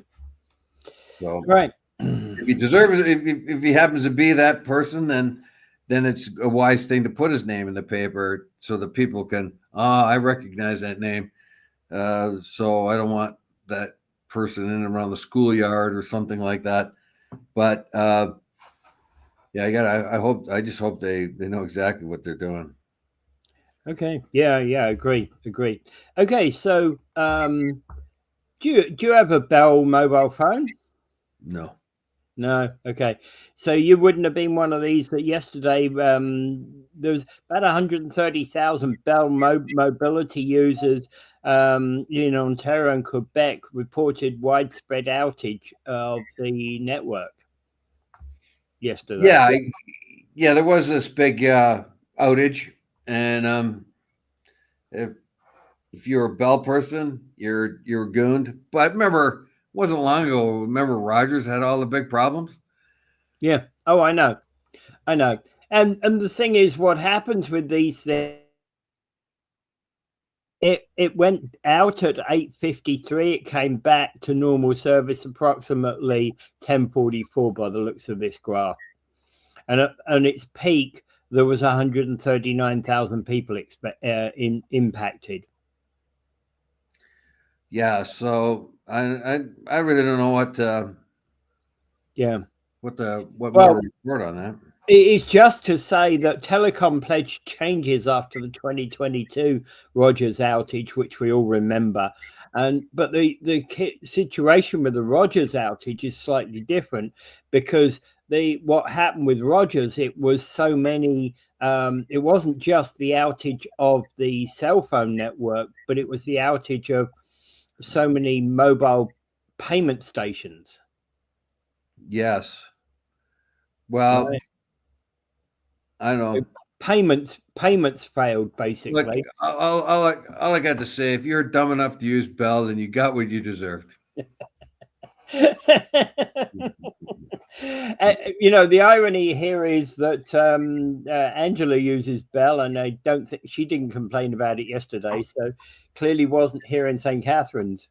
So, right. If he deserves it, if he happens to be that person, then it's a wise thing to put his name in the paper so that people can, I recognize that name. So I don't want that person in and around the schoolyard or something like that. But yeah, I just hope they know exactly what they're doing. Okay. Yeah. Agree. Okay. So, do you have a Bell mobile phone? No. Okay. So you wouldn't have been one of these that yesterday, there was about 130,000 Bell mobility users in Ontario and Quebec reported widespread outage of the network yesterday. Yeah, there was this big outage, And if you're a Bell person, you're gooned. But remember, it wasn't long ago. Remember, Rogers had all the big problems. Yeah. Oh, I know. And the thing is, what happens with these things? It went out at 8:53. It came back to normal service approximately 10:44 by the looks of this graph. And at its peak, there was 139,000 people impacted. Yeah, so I really don't know what more report on that. It is just to say that Telecom pledged changes after the 2022 Rogers outage, which we all remember. But the situation with the Rogers outage is slightly different, because what happened with Rogers, it was so many. It wasn't just the outage of the cell phone network, but it was the outage of so many mobile payment stations. Yes. Well, right. I know. So payments failed, basically. Look, all I got to say, if you're dumb enough to use Bell, then you got what you deserved. The irony here is that Angela uses Bell, and I don't think she didn't complain about it yesterday, so clearly wasn't here in St. Catharines.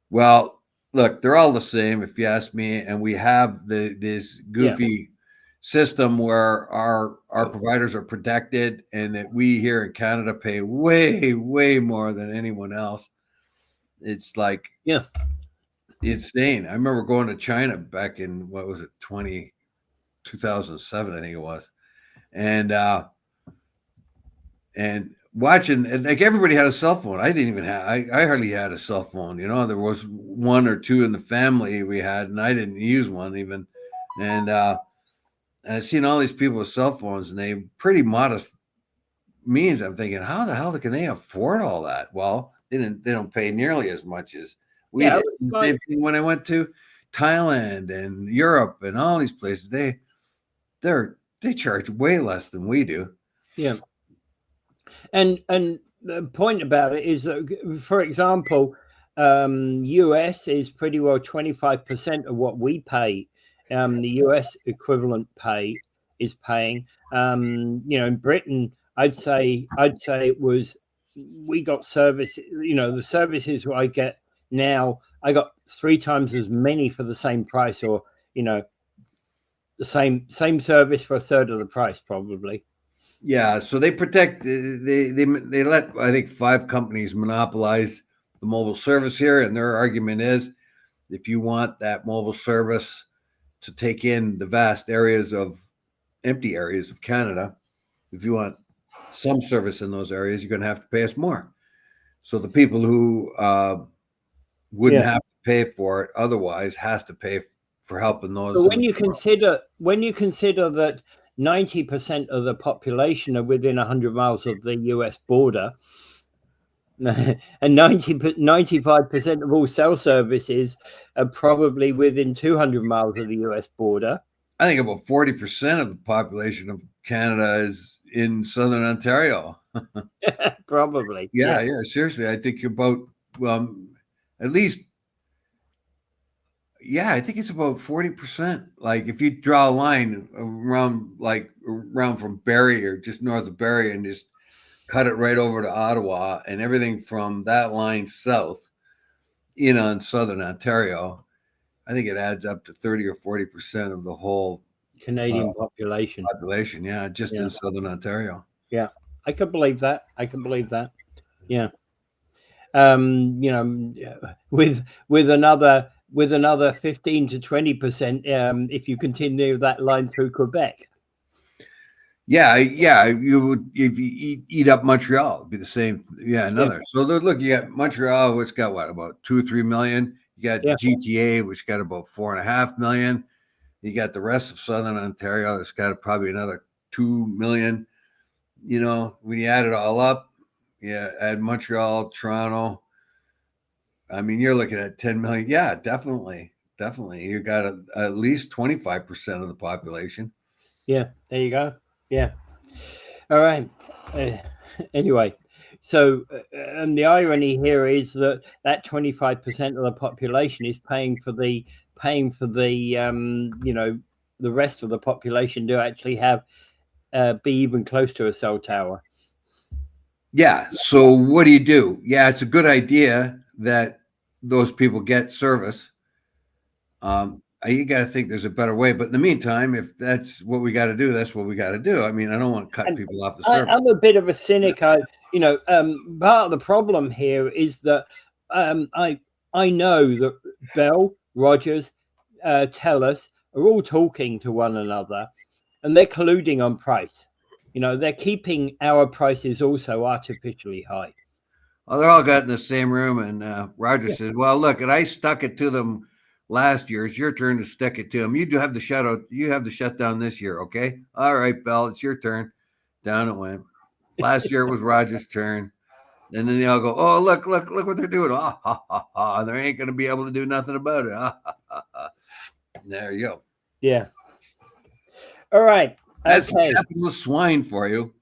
Well, look, they're all the same, if you ask me, and we have this goofy system where our providers are protected, and that we here in Canada pay way more than anyone else. It's like insane. I remember going to China back in, what was it, 2007, I think it was, and watching, and like everybody had a cell phone. I didn't even have. I hardly had a cell phone. There was one or two in the family we had, and I didn't use one even. And I've seen all these people with cell phones, and they pretty modest means. I'm thinking, how the hell can they afford all that? Well, they don't pay nearly as much as we did. The same thing when I went to Thailand and Europe and all these places. They charge way less than we do. Yeah. And the point about it is that, for example, US is pretty well 25% of what we pay. The US equivalent pay is paying. In Britain, I'd say it was, we got service. The services I get now, I got 3 times as many for the same price, or the same service for a third of the price, probably. Yeah, so they protect. They let, I think, 5 companies monopolize the mobile service here, and their argument is, if you want that mobile service to take in the vast empty areas of Canada, if you want some service in those areas, you're going to have to pay us more. So the people who wouldn't have to pay for it otherwise has to pay for helping those. So when you consider that 90% of the population are within 100 miles of the US border, and 95% of all cell services are probably within 200 miles of the US border. I think about 40% of the population of Canada is in Southern Ontario. Probably. Yeah, seriously. I think about, at least, I think it's about 40%. Like, if you draw a line around from Barrie or just north of Barrie and just cut it right over to Ottawa, and everything from that line south, in Southern Ontario, I think it adds up to 30 or 40% of the whole Canadian population. Yeah, just in Southern Ontario. Yeah, I can believe that. Yeah. With another 15 to 20%, if you continue that line through Quebec. Yeah, you would, if you eat up Montreal, it'd be the same. Yeah, another. Yeah. So look, you got Montreal, which got what, about 2 or 3 million. You got GTA, which got about 4.5 million. You got the rest of Southern Ontario, that's got probably another 2 million. When you add it all up, add Montreal, Toronto, I mean, you're looking at 10 million. Yeah, definitely. You got at least 25% of the population. Yeah, there you go. Yeah. All right. Anyway, so and the irony here is that 25% of the population is paying for the the rest of the population to actually have be even close to a cell tower. Yeah. So what do? Yeah, it's a good idea that those people get service. You got to think there's a better way. But in the meantime, if that's what we got to do, that's what we got to do. I mean, I don't want to cut people off the service. I'm a bit of a cynic. Part of the problem here is that I know that Bell, Rogers, TELUS are all talking to one another, and they're colluding on price. They're keeping our prices also artificially high. Well, they're all got in the same room, and Roger says, "Well, look, and I stuck it to them last year. It's your turn to stick it to them. You do have the shutout. You have the shutdown this year, okay? All right, Bell, it's your turn." Down it went. Last year it was Roger's turn, and then they all go, "Oh, look what they're doing! Ah, ha, ha, ha. They ain't going to be able to do nothing about it." Ah, ha, ha, ha. There you go. Yeah. All right. That's capitalist swine for you.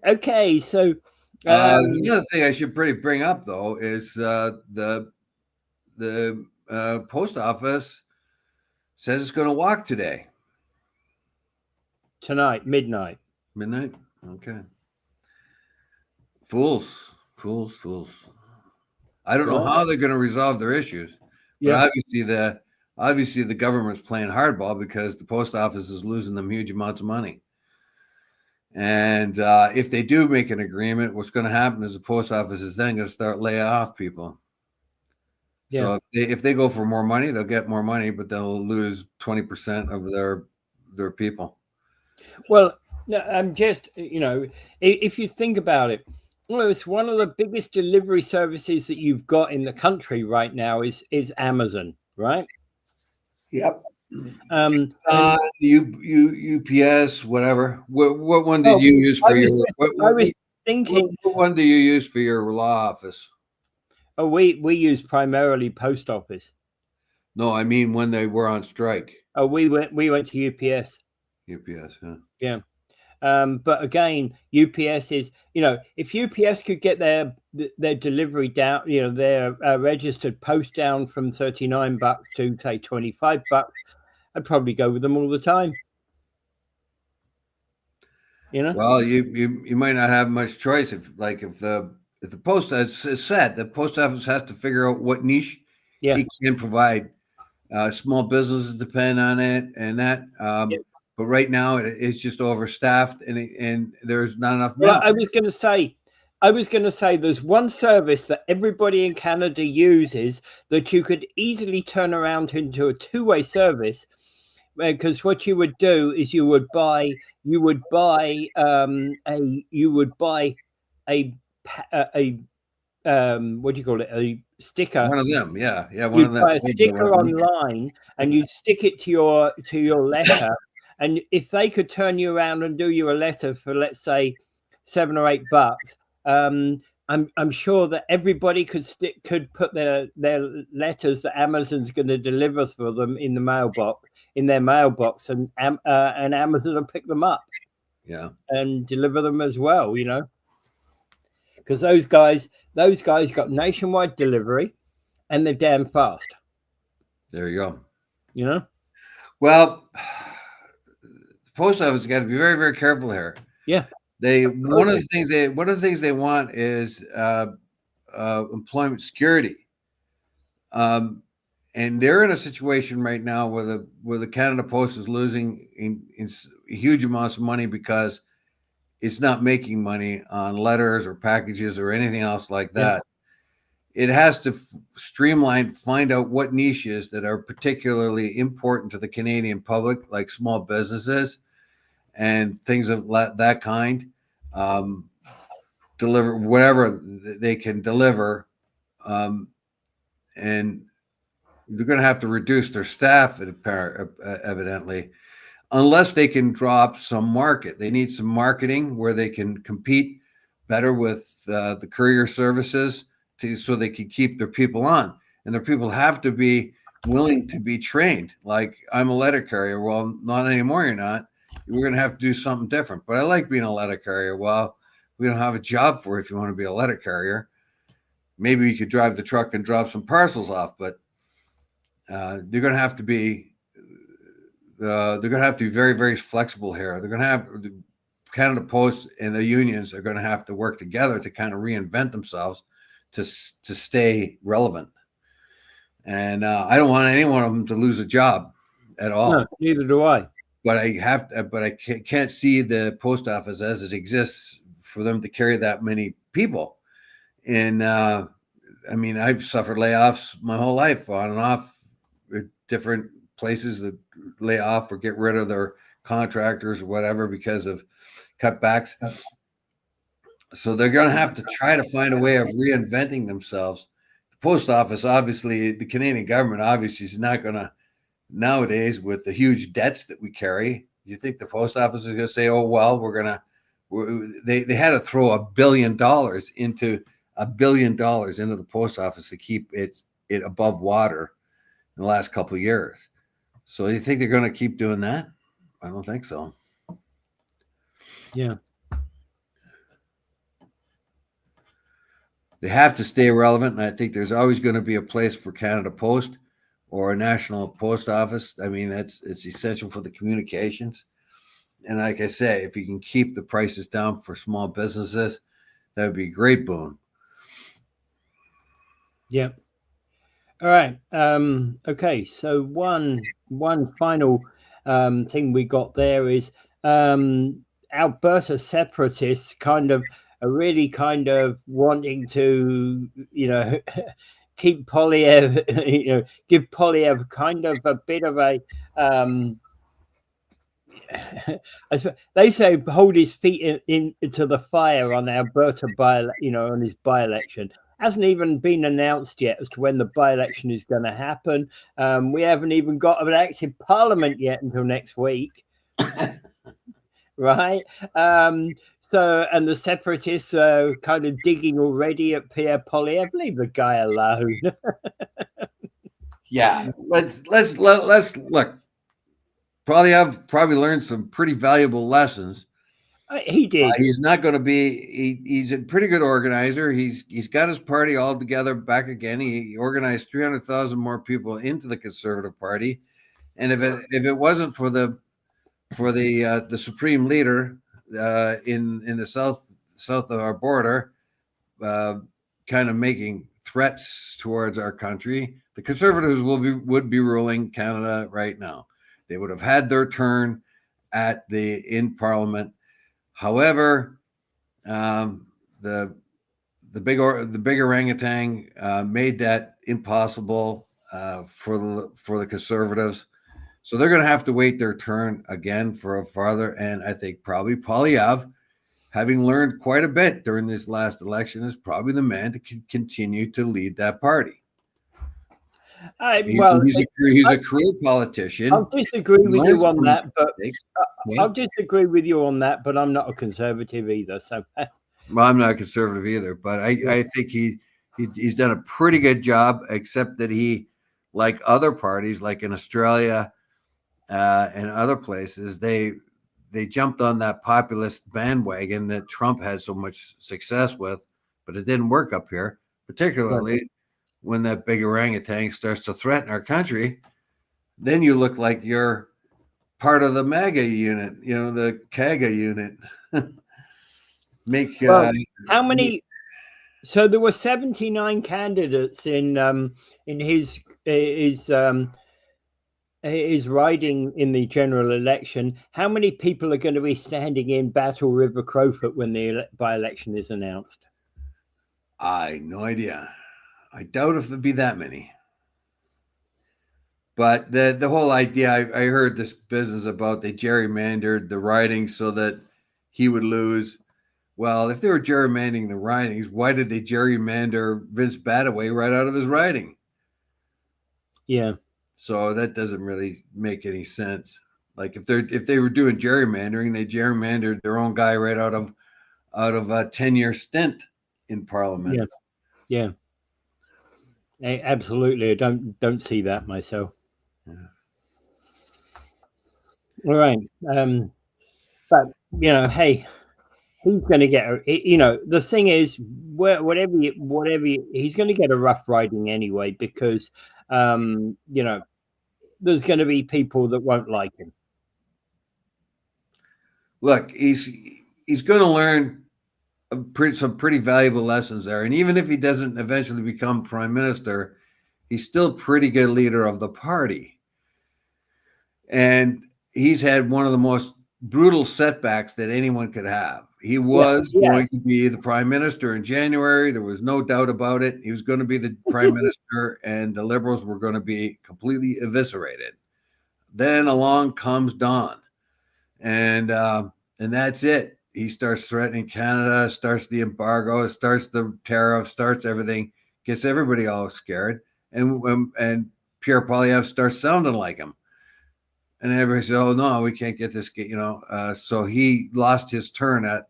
Okay, so another thing I should bring up though is the post office says it's going to walk today. Tonight, midnight. Midnight? Okay. Fools. I don't know how they're going to resolve their issues. But obviously the government's playing hardball because the post office is losing them huge amounts of money. And if they do make an agreement, what's going to happen is the post office is then going to start laying off people. Yeah. So if they go for more money, they'll get more money, but they'll lose 20% of their people. Well, I'm just, if you think about it, well, it's one of the biggest delivery services that you've got in the country right now is Amazon, right? Yep. UPS, whatever. What one did you use for your? What one do you use for your law office? Oh, we use primarily post office. No, I mean when they were on strike. Oh, we went to UPS. UPS, yeah. Yeah. But again, UPS is, if UPS could get their delivery down, their registered post down from $39 to say $25, I'd probably go with them all the time. Well, you might not have much choice if the post is set, the post office has to figure out what niche it can provide. Small businesses depend on it, and that. But right now it's just overstaffed, and there's not enough money. Well, I was going to say there's one service that everybody in Canada uses that you could easily turn around into a two-way service, because what you would do is you would buy a what do you call it, a sticker. One of them, yeah, one you'd of them. Buy a sticker online, and you stick it to your letter. And if they could turn you around and do you a letter for, let's say, $7 or $8, I'm sure that everybody could put their letters that Amazon's going to deliver for them in their mailbox, and Amazon will pick them up, and deliver them as well. Because those guys got nationwide delivery, and they're damn fast. There you go. Well. Post office got to be very, very careful here. Yeah. One of the things they want is employment security. And they're in a situation right now where the Canada Post is losing in huge amounts of money because it's not making money on letters or packages or anything else like that. Yeah. It has to streamline, find out what niches that are particularly important to the Canadian public, like small businesses and things of that kind. Deliver whatever they can deliver, and they're going to have to reduce their staff, evidently, unless they can drop some market. They need some marketing where they can compete better with the courier services so they can keep their people on. And their people have to be willing to be trained. Like, I'm a letter carrier. Well, not anymore, you're not. we're going to have to do something different. But I like being a letter carrier. Well, we don't have a job for it if you want to be a letter carrier. Maybe you could drive the truck and drop some parcels off, but they're going to have to be very, very flexible here. They're going to have Canada Post and the unions are going to have to work together to kind of reinvent themselves to stay relevant. And I don't want any one of them to lose a job at all. No, neither do I. But I can't see the post office as it exists for them to carry that many people. And I mean, I've suffered layoffs my whole life on and off with different places that lay off or get rid of their contractors or whatever because of cutbacks. So they're going to have to try to find a way of reinventing themselves. The post office, obviously, the Canadian government obviously is not going to, nowadays with the huge debts that we carry, you think the post office is going to say, oh, well, they had to throw $1 billion into the post office to keep it above water in the last couple of years. So you think they're going to keep doing that? I don't think so. Yeah. They have to stay relevant, and I think there's always going to be a place for Canada Post or a national post office. I mean, it's essential for the communications. And like I say, if you can keep the prices down for small businesses, that would be a great boon. Yeah. All right. Okay. So one final thing we got there is Alberta separatists kind of are really kind of wanting to, keep Polyev, give Polyev kind of a bit of a, they say hold his feet into the fire on Alberta on his by-election. Hasn't even been announced yet as to when the by-election is going to happen. We haven't even got an active parliament yet until next week. Right? So, and the separatists are kind of digging already at Pierre Poilievre. Leave the guy alone. Yeah, let's look. Poilievre probably learned some pretty valuable lessons. He did. He's not going to be. He's a pretty good organizer. He's got his party all together back again. He organized 300,000 more people into the Conservative Party, and if it wasn't for the supreme leader in the south of our border, kind of making threats towards our country, the Conservatives would be ruling Canada right now. They would have had their turn in Parliament. However, the big orangutan made that impossible for the Conservatives. So they're going to have to wait their turn again for a farther. And I think probably Poilievre, having learned quite a bit during this last election, is probably the man to continue to lead that party. He's a career politician. I'll disagree with you on that, but I'm not a conservative either. So, well, I'm not a conservative either, but I think he's done a pretty good job, except that he, like other parties, like in Australia and other places, they jumped on that populist bandwagon that Trump had so much success with, but it didn't work up here, particularly when that big orangutan starts to threaten our country. Then you look like you're part of the MAGA unit, the CAGA unit. How many? So there were 79 candidates in his riding in the general election. How many people are going to be standing in Battle River Crowfoot when the by-election is announced? I no idea. I doubt if there'd be that many. But the whole idea, I heard this business about they gerrymandered the ridings so that he would lose. Well, if they were gerrymandering the ridings, why did they gerrymander Vince Badaway right out of his riding? Yeah. So that doesn't really make any sense. Like if they were doing gerrymandering, they gerrymandered their own guy right out of a 10-year stint in Parliament. Yeah. Absolutely. I don't see that myself. Yeah. All right. But hey, he's going to get the thing is, whatever he's going to get a rough riding anyway, because there's going to be people that won't like him. Look, he's going to learn some pretty valuable lessons there. And even if he doesn't eventually become prime minister, he's still a pretty good leader of the party. And he's had one of the most brutal setbacks that anyone could have. He was going to be the prime minister in January. There was no doubt about it. He was going to be the prime minister, and the Liberals were going to be completely eviscerated. Then along comes Don, and that's it. He starts threatening Canada, starts the embargo, starts the tariff, starts everything, gets everybody all scared, and Pierre Poilievre starts sounding like him. And everybody said, "Oh no, we can't get this." So he lost his turn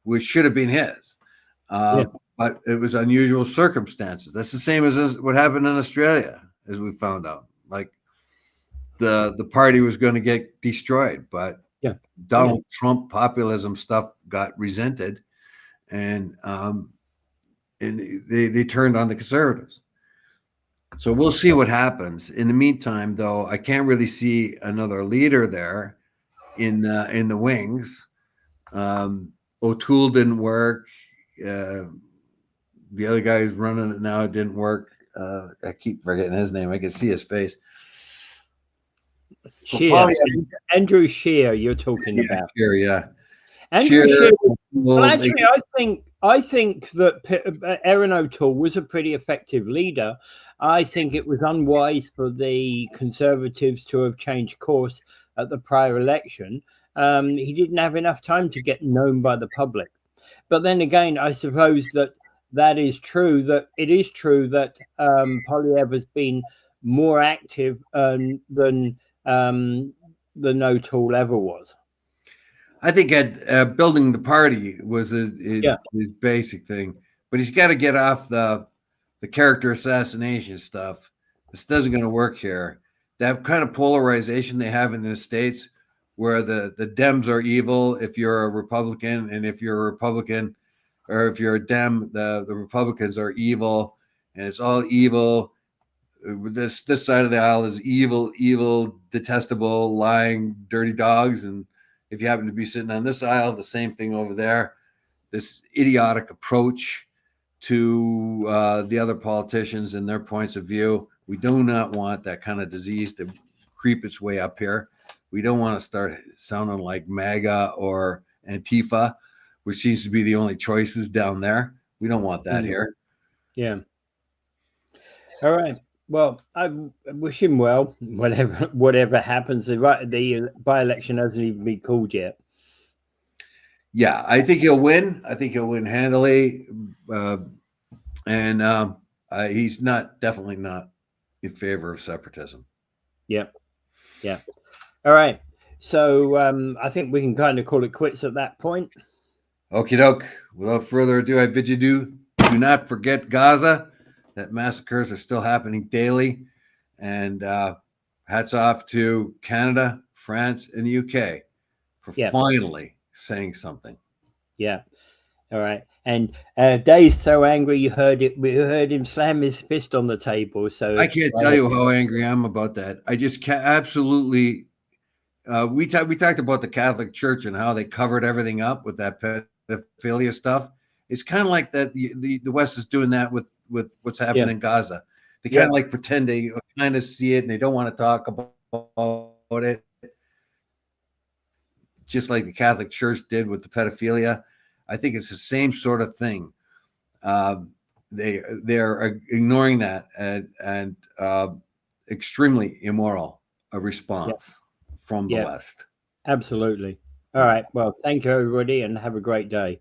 which should have been his, but it was unusual circumstances. That's the same as what happened in Australia, as we found out. Like the party was going to get destroyed, but Donald Trump populism stuff got resented, and they turned on the Conservatives. So we'll see what happens. In the meantime, though, I can't really see another leader there in the wings. O'Toole didn't work. The other guy who's running it now didn't work. I keep forgetting his name. I can see his face. Andrew Scheer, you're talking about. Scheer, yeah. Andrew Scheer. Well, actually, I think that Erin O'Toole was a pretty effective leader. I think it was unwise for the Conservatives to have changed course at the prior election. He didn't have enough time to get known by the public. But then again, I suppose that is true. That it is true that Poilievre has been more active than O'Toole ever was. I think building the party was his basic thing, but he's got to get off the character assassination stuff. This isn't going to work here. That kind of polarization they have in the States, where the Dems are evil if you're a Republican, and if you're a Republican or if you're a Dem, the Republicans are evil, and it's all evil. This side of the aisle is evil, detestable, lying, dirty dogs, and if you happen to be sitting on this aisle, the same thing over there. This idiotic approach to the other politicians and their points of view. We do not want that kind of disease to creep its way up here. We don't want to start sounding like MAGA or Antifa, which seems to be the only choices down there. We don't want that here. Yeah. All right. Well, I wish him well. Whatever happens, the by-election hasn't even been called yet. Yeah, I think he'll win. I think he'll win handily, and he's definitely not in favor of separatism. Yeah. All right. So I think we can kind of call it quits at that point. Okie doke. Without further ado, I bid you do not forget Gaza. That massacres are still happening daily. And hats off to Canada, France, and the UK for finally saying something. Yeah. All right. And Dave's so angry we heard him slam his fist on the table. So I can't tell you how angry I am about that. I just can't absolutely. We talked about the Catholic Church and how they covered everything up with that pedophilia stuff. It's kind of like that the West is doing that with what's happening in Gaza. They kind of like pretend they kind of see it and they don't want to talk about it. Just like the Catholic Church did with the pedophilia. I think it's the same sort of thing. They're ignoring that and extremely immoral a response from the West. Absolutely. All right. Well, thank you, everybody, and have a great day.